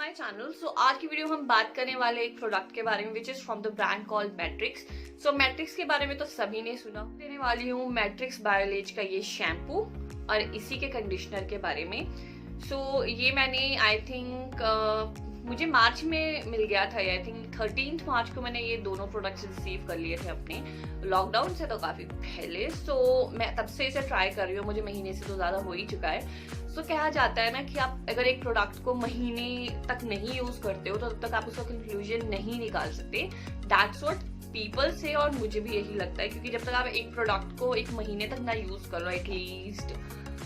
My channel. सो आज की video हम बात करने वाले एक प्रोडक्ट के बारे में which is from the brand called matrix. So matrix के बारे में तो सभी ने सुना। देने वाली हूँ मैट्रिक्स बायोलेज का ये शैम्पू और इसी के कंडीशनर के बारे में। सो ये मैंने आई थिंक मुझे मार्च में मिल गया था। आई थिंक 13 मार्च को मैंने ये दोनों प्रोडक्ट्स रिसीव कर लिए थे अपने लॉकडाउन से तो काफी पहले। सो मैं तब से इसे ट्राई कर रही हूँ। मुझे महीने से तो ज्यादा हो ही चुका है। सो कहा जाता है ना कि आप अगर एक प्रोडक्ट को महीने तक नहीं यूज करते हो तो तब तक आप उसका कंक्लूजन नहीं निकाल सकते। दैट्स व्हाट पीपल से, और मुझे भी यही लगता है, क्योंकि जब तक आप एक प्रोडक्ट को एक महीने तक ना यूज कर लो, एटलीस्ट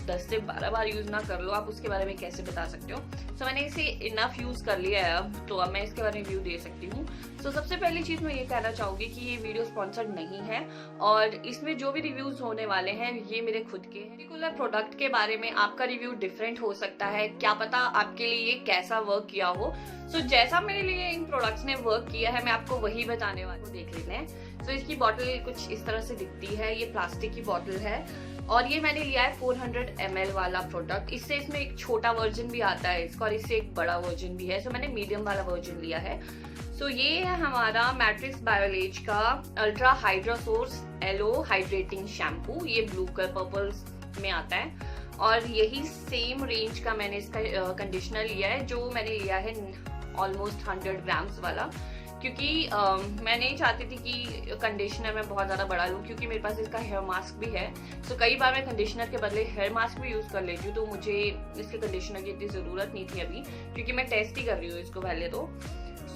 10 से 12 बार यूज ना कर लो, आप उसके बारे में कैसे बता सकते हो। सो मैंने इसे इनफ यूज कर लिया है अब, तो अब मैं इसके बारे में रिव्यू दे सकती हूँ। सो सबसे पहली चीज मैं ये कहना चाहूंगी कि ये वीडियो स्पॉन्सर्ड नहीं है और इसमें जो भी रिव्यूज होने वाले हैं ये मेरे खुद के हैं। पर्टिकुलर प्रोडक्ट के बारे में आपका रिव्यू डिफरेंट हो सकता है, क्या पता आपके लिए ये कैसा वर्क किया हो। सो जैसा मेरे लिए इन प्रोडक्ट्स ने वर्क किया है मैं आपको वही बताने वाली हूँ, देख लेते हैं। सो इसकी बॉटल कुछ इस तरह से दिखती है। ये प्लास्टिक की बॉटल है और ये मैंने लिया है 400 ml वाला प्रोडक्ट। इससे इसमें एक छोटा वर्जन भी आता है इसका और इससे एक बड़ा वर्जन भी है। सो मैंने मीडियम वाला वर्जन लिया है। सो ये है हमारा मैट्रिक्स बायोलेज का ultra hydra source aloe hydrating shampoo. ये ब्लू कलर पर्पल में आता है और यही सेम रेंज का मैंने इसका कंडीशनर लिया है, जो मैंने लिया है ऑलमोस्ट 100 ग्राम्स वाला, क्योंकि मैं नहीं चाहती थी कि कंडीशनर में बहुत ज़्यादा बड़ा लूँ, क्योंकि मेरे पास इसका हेयर मास्क भी है। सो कई बार मैं कंडीशनर के बदले हेयर मास्क भी यूज़ कर लेती हूँ, तो मुझे इसके कंडीशनर की इतनी ज़रूरत नहीं थी अभी, क्योंकि मैं टेस्ट ही कर रही हूँ इसको पहले तो।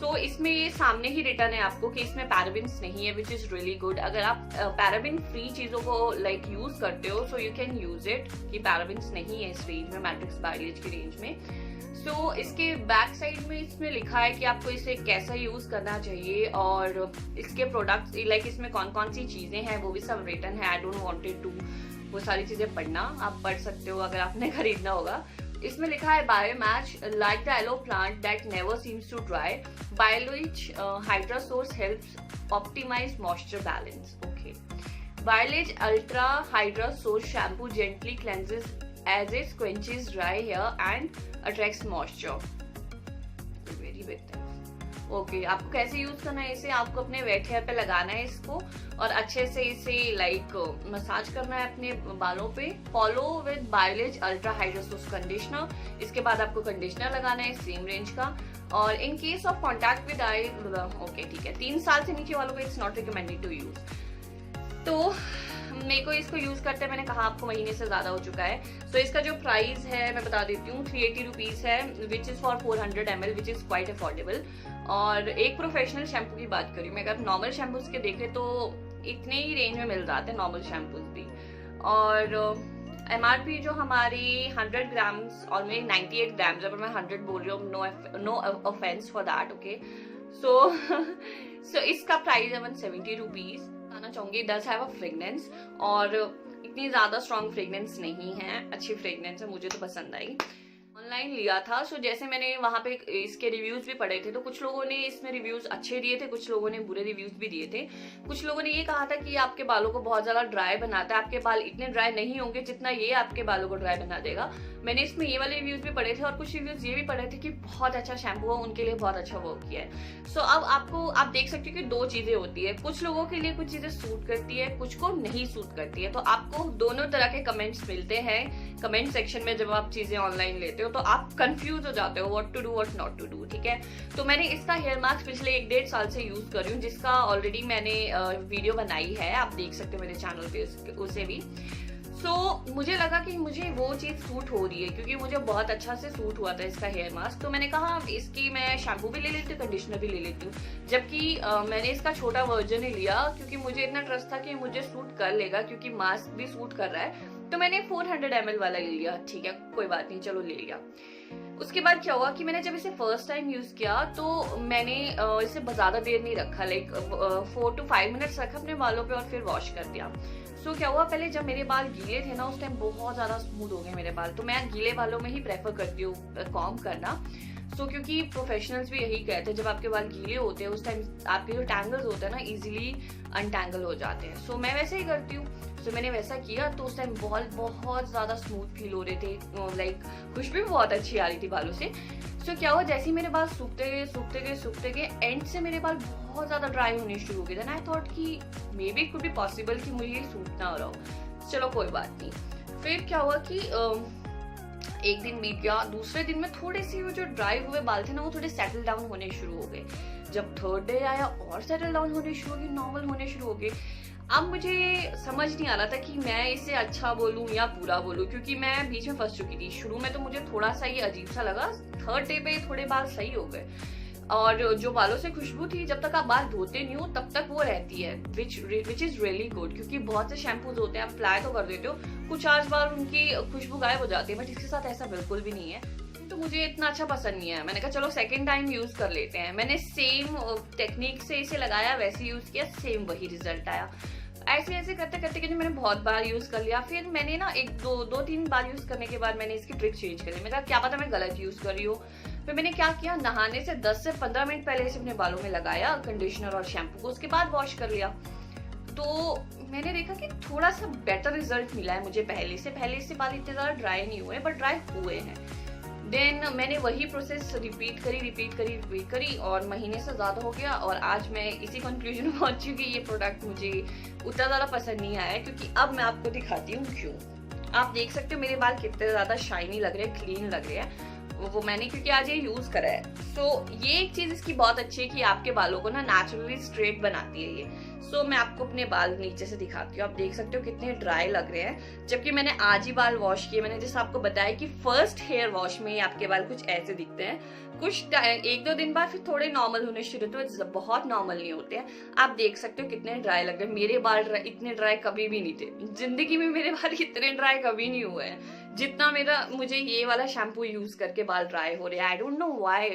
सो इसमें ये सामने ही रिटर्न है आपको कि इसमें पैराबिन्स नहीं है, विच इज़ रियली गुड। अगर आप पैराबिन फ्री चीज़ों को लाइक यूज़ करते हो so you can use it, कि पैराबिन्स नहीं है इस रेंज में, मैट्रिक्स बायोलेज की रेंज में। सो इसके बैक साइड में इसमें लिखा है कि आपको इसे कैसा यूज करना चाहिए और इसके प्रोडक्ट्स लाइक इसमें कौन कौन सी चीजें हैं वो भी सब रिटर्न है। आई डोंट वांटेड टू वो सारी चीजें पढ़ना, आप पढ़ सकते हो अगर आपने खरीदना होगा। इसमें लिखा है बायोमैच like the aloe plant that never seems to dry, Biolage Hydra Source helps optimise moisture balance. Okay, Biolage Ultra hydra Source shampoo gently cleanses as it quenches dry hair and attracts moisture. Very big thing. Okay, आपको कैसे use करना है इसे? आपको अपने wait hair पे लगाना है इसको और अच्छे से इसे लाइक मसाज करना है अपने बालों पे। Follow with Biolage Ultra hydra Source conditioner. इसके बाद आपको कंडीशनर लगाना है सेम रेंज का। और in case of contact with eye, okay ठीक है, 3 साल से नीचे वालों को it's not recommended to use. तो मेरे को इसको यूज करते मैंने कहा आपको महीने से ज्यादा हो चुका है। सो इसका जो प्राइस है मैं बता देती हूँ, 380 रुपीज है, which is for 400 ml, which is quite affordable. और एक प्रोफेशनल शैम्पू की बात करी मैं, अगर नॉर्मल शैम्पूज के देखें तो इतने ही रेंज में मिल जाते हैं नॉर्मल शैम्पूज भी। और एमआरपी जो हमारी 100 ग्राम्स और मेरी 98 ग्राम्स, अगर मैं 100 बोल रही हूँ, no offence for that, okay. So इसका प्राइस है 170 रुपीज। बताना चाहूंगी डज हैव अ फ्रेग्रेंस और इतनी ज्यादा स्ट्रॉन्ग फ्रेग्रेंस नहीं है, अच्छी फ्रेग्रेंस है, मुझे तो पसंद आई। ऑनलाइन लिया था। सो जैसे मैंने वहां पे इसके रिव्यूज भी पढ़े थे तो कुछ लोगों ने इसमें रिव्यूज अच्छे दिए थे, कुछ लोगों ने बुरे रिव्यूज भी दिए थे। कुछ लोगों ने ये कहा था कि आपके बालों को बहुत ज्यादा ड्राई बनाता है, आपके बाल इतने ड्राई नहीं होंगे जितना ये आपके बालों को ड्राई बना देगा। मैंने इसमें ये वाले रिव्यूज भी पढ़े थे और कुछ रिव्यूज ये भी पढ़े थे कि बहुत अच्छा शैम्पू है, उनके लिए बहुत अच्छा वर्क किया है। सो अब आप देख सकते हो कि 2 चीजें होती है, कुछ लोगों के लिए कुछ चीजें सूट करती है, कुछ को नहीं सूट करती है। तो आपको दोनों तरह के कमेंट्स मिलते हैं कमेंट सेक्शन में जब आप चीजें ऑनलाइन लेते हो, तो आप कंफ्यूज हो जाते हो what to do what not to do, ठीक है। तो मैंने इसका हेयर मास्क पिछले 1-1.5 साल से यूज कर रही हूँ, जिसका ऑलरेडी मैंने वीडियो बनाई है, आप देख सकते हो मेरे चैनल पे उसे भी। सो मुझे लगा कि मुझे वो चीज सूट हो रही है, क्योंकि मुझे बहुत अच्छा से सूट हुआ था इसका हेयर मास्क। तो मैंने कहा इसकी मैं शैम्पू भी ले लेती हूँ, कंडीशनर भी ले लेती हूँ। जबकि मैंने इसका छोटा वर्जन ही लिया, क्योंकि मुझे इतना ट्रस्ट था कि मुझे सूट कर लेगा, क्योंकि मास्क भी सूट कर रहा है। तो मैंने 400 ml वाला ले लिया, ठीक है कोई बात नहीं, चलो ले लिया। उसके बाद क्या हुआ कि मैंने जब इसे फर्स्ट टाइम यूज किया तो मैंने इसे ज्यादा देर नहीं रखा, लाइक 4 to 5 मिनट्स रखा अपने बालों पे और फिर वॉश कर दिया। सो क्या हुआ, पहले जब मेरे बाल गीले थे ना उस टाइम बहुत ज्यादा स्मूथ हो गए मेरे बाल, तो मैं गीले बालों में ही प्रेफर करती हूँ कॉम्ब करना। सो क्योंकि प्रोफेशनल्स भी यही कहते हैं जब आपके बाल गीले होते हैं उस टाइम आपके जो टैंगल्स होते हैं ना इजीली अनटैंगल हो जाते हैं। सो मैं वैसे ही करती हूँ। सो मैंने वैसा किया तो उस टाइम बाल बहुत ज्यादा स्मूथ फील हो रहे थे, लाइक खुशबू भी बहुत अच्छी आ रही थी बालों से। सो क्या हुआ, जैसे ही मेरे बाल सूखते गए एंड से मेरे बाल बहुत ज्यादा ड्राई होने शुरू हो गए। देन आई थॉट कि may be it could be possible कि मुझे ये सूट ना हो रहा हो। चलो कोई बात नहीं। फिर क्या हुआ कि एक दिन बीत गया, दूसरे दिन में थोड़े से वो जो ड्राई हुए बाल थे ना वो थोड़े सेटल डाउन होने शुरू हो गए। जब थर्ड डे आया और सेटल डाउन होने शुरू हो गए, नॉर्मल होने शुरू हो गए। अब मुझे समझ नहीं आ रहा था कि मैं इसे अच्छा बोलूं या बुरा बोलूं, क्योंकि मैं बीच में फंस चुकी थी। शुरू में तो मुझे थोड़ा सा ये अजीब सा लगा, थर्ड डे पे थोड़े बाल सही हो गए। और जो बालों से खुशबू थी जब तक आप बाल धोते नहीं हो तब तक वो रहती है, विच इज रियली गुड। क्योंकि बहुत से शैम्पूज होते हैं आप अप्लाई तो कर देते हो, कुछ 8 बार उनकी खुशबू गायब हो जाती है, बट इसके साथ ऐसा बिल्कुल भी नहीं है। तो मुझे इतना अच्छा पसंद नहीं है। मैंने कहा चलो सेकंड टाइम यूज कर लेते हैं। मैंने सेम टेक्निक से इसे लगाया, वैसे यूज किया, सेम वही रिजल्ट आया। ऐसे ऐसे करते करते करते मैंने बहुत बार यूज कर लिया। फिर मैंने ना दो तीन बार यूज करने के बाद मैंने इसकी ट्रिक चेंज कर ली। मैंने कहा क्या पता मैं गलत यूज कर रही हूँ। फिर मैंने क्या किया, नहाने से 10 से 15 मिनट पहले इसे अपने बालों में लगाया कंडीशनर और शैम्पू को, उसके बाद वॉश कर लिया। तो मैंने देखा कि थोड़ा सा बेटर रिजल्ट मिला है मुझे पहले से बाल इतने ज्यादा ड्राई नहीं हुए, बट ड्राई हुए हैं। देन मैंने वही प्रोसेस रिपीट करी और महीने से ज्यादा हो गया। और आज मैं इसी कंक्लूजन में पहुंच चुकी कि ये प्रोडक्ट मुझे उतना ज्यादा पसंद नहीं आया, क्योंकि अब मैं आपको दिखाती हूँ क्यों। आप देख सकते हो मेरे बाल कितने ज्यादा शाइनी लग रहे हैं, क्लीन लग रहे हैं। वो मैंने क्योंकि आज ये यूज करा है। सो ये एक चीज इसकी बहुत अच्छी है कि आपके बालों को ना नेचुरली स्ट्रेट बनाती है ये। सो मैं आपको अपने बाल नीचे से दिखाती हूँ। आप देख सकते हो कितने ड्राई लग रहे हैं, जबकि मैंने आज ही बाल वॉश किए। मैंने जैसे आपको बताया कि फर्स्ट हेयर वॉश में आपके बाल कुछ ऐसे दिखते हैं, कुछ 1-2 दिन बाद फिर थोड़े नॉर्मल होने शुरू होते हैं, बहुत नॉर्मल नहीं होते हैं। आप देख सकते हो कितने ड्राई लग रहे हैं। मेरे बाल इतने ड्राई कभी भी नहीं थे, जिंदगी में मेरे बाल इतने ड्राई कभी नहीं हुए हैं जितना मुझे ये वाला शैम्पू यूज करके बाल ड्राई हो रहे हैं। आई डोंट नो व्हाई,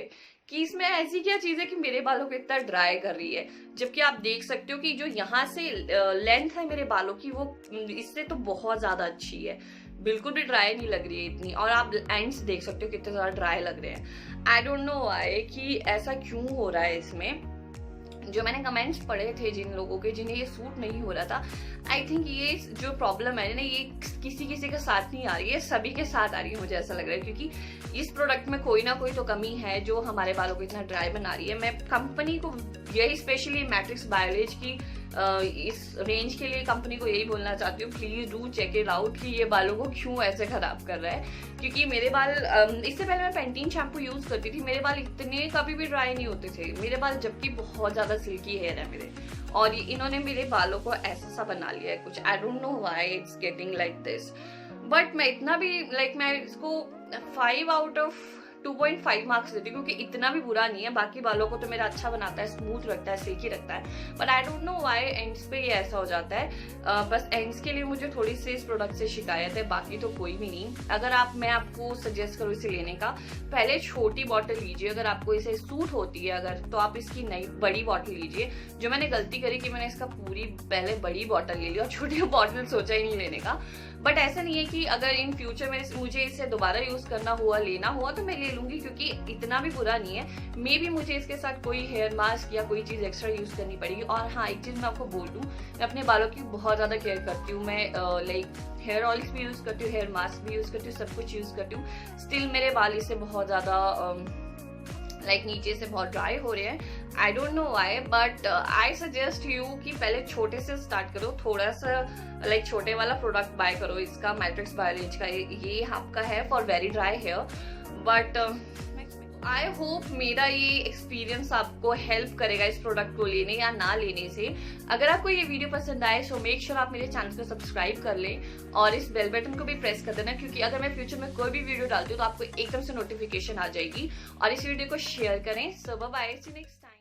कि इसमें ऐसी क्या चीज है कि मेरे बालों को इतना ड्राई कर रही है। जबकि आप देख सकते हो कि जो यहाँ से लेंथ है मेरे बालों की वो इससे तो बहुत ज्यादा अच्छी है, बिल्कुल भी ड्राई नहीं लग रही है इतनी। और आप एंड्स देख सकते हो कितने ज्यादा ड्राई लग रहे हैं। आई डोंट नो व्हाई कि ऐसा क्यों हो रहा है इसमें। जो मैंने कमेंट्स पढ़े थे जिन लोगों के जिन्हें ये सूट नहीं हो रहा था, आई थिंक ये जो प्रॉब्लम है ना ये किसी के साथ नहीं आ रही है, सभी के साथ आ रही है, मुझे ऐसा लग रहा है। क्योंकि इस प्रोडक्ट में कोई ना कोई तो कमी है जो हमारे बालों को इतना ड्राई बना रही है। मैं कंपनी को यही स्पेशली मैट्रिक्स बायोलेज की इस रेंज के लिए कंपनी को यही बोलना चाहती हूँ, please do check it out कि ये बालों को क्यों ऐसे खराब कर रहा है। क्योंकि मेरे बाल इससे पहले मैं पेंटीन शैम्पू यूज करती थी, मेरे बाल इतने कभी भी ड्राई नहीं होते थे मेरे बाल, जबकि बहुत ज्यादा सिल्की हेयर है मेरे। और इन्होंने मेरे बालों को ऐसा सा बना लिया है कुछ, I don't know why it's getting like this. But मैं इतना भी मैं इसको 5 आउट ऑफ 2.5 मार्क्स देती हूँ, क्योंकि इतना भी बुरा नहीं है। बाकी बालों को तो मेरा अच्छा बनाता है, स्मूथ रखता है, सिल्की रखता है, but I don't know why ends पे ये ऐसा हो जाता है। बस एंड्स के लिए मुझे थोड़ी सी इस प्रोडक्ट से शिकायत है, बाकी तो कोई भी नहीं। अगर मैं आपको सजेस्ट करूँ इसे लेने का, पहले छोटी बॉटल लीजिए, अगर आपको इसे सूट होती है अगर तो आप इसकी नई बड़ी बॉटल लीजिए। जो मैंने गलती करी कि मैंने इसका पूरी पहले बड़ी बॉटल ले ली और छोटी बॉटल सोचा ही नहीं लेने का। बट ऐसा नहीं है कि अगर इन फ्यूचर में मुझे इसे दोबारा यूज करना हुआ, लेना हुआ तो मैं ले लूंगी, क्योंकि इतना भी बुरा नहीं है। मे बी मुझे इसके साथ कोई हेयर मास्क या कोई चीज एक्स्ट्रा यूज करनी पड़ेगी। और हाँ, एक चीज मैं आपको बोल दूं, मैं अपने बालों की बहुत ज्यादा केयर करती हूँ। मैं हेयर ऑयल्स भी यूज करती हूँ, हेयर मास्क भी यूज करती हूँ, सब कुछ यूज करती हूँ। स्टिल मेरे बाल इससे बहुत ज्यादा नीचे से बहुत ड्राई हो रहे हैं। I don't know why, but I suggest you कि पहले छोटे से स्टार्ट करो, थोड़ा सा छोटे वाला प्रोडक्ट बाय करो इसका, मैट्रिक्स बायोलेज का। ये आपका है for very dry hair. But I hope मेरा ये एक्सपीरियंस आपको हेल्प करेगा इस प्रोडक्ट को लेने या ना लेने से। अगर आपको ये वीडियो पसंद आए सो मेक श्योर आप मेरे चैनल को सब्सक्राइब कर लें और इस बेल बटन को भी प्रेस कर देना, क्योंकि अगर मैं फ्यूचर में कोई भी वीडियो डालती हूँ तो आपको एकदम से नोटिफिकेशन आ जाएगी। और इस वीडियो को शेयर करें। So bye, see you next time.